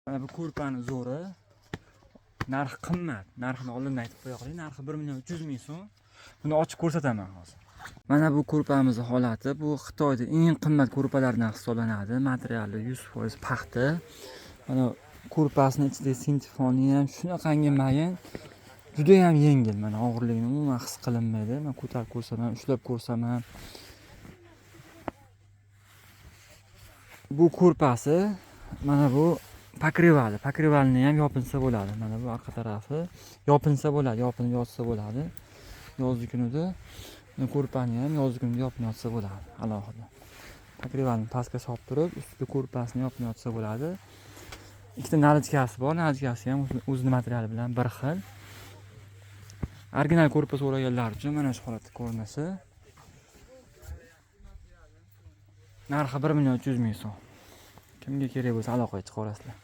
Mana bu ko'rpani zo'ri. Narxi qimmat. Narxini oldindan aytib qo'yaylik. Narxi 1.300.000 so'm. Buni ochib ko'rsataman hozir. Mana bu ko'rpamizning holati. Bu Xitoyda eng qimmat ko'rpalardan hisoblanadi. Materiali 100% paxta. Mana ko'rpasining ichidagi sintifoni ham shunaqangi mayin. Juda ham yengil. Mana og'irligini umuman his qilinmaydi. Men ko'tarib ko'rsam ham, ushlab ko'rsam ham. Bu ko'rpasi mana bu pokrivali. Pokrivalni ham yopinsa bo'ladi. Mana bu orqa tarafi yopinsa bo'ladi, yopinib yotsa bo'ladi. Yozgi kunida ko'rpani ham yozgi kunida yopinib yotsa bo'ladi. Alohida. Pokrivalni pastga solib turib, ustiga ko'rpasini yopinib yotsa bo'ladi. Ikkita nalichkasi bor. Nalichkasi ham o'zining materiali bilan bir xil. Original ko'rpa so'raganlar uchun mana shu holatda ko'rinishi. Narxi 1.300.000 so'm. Kimga kerak bo'lsa aloqaga chiqaverasizlar.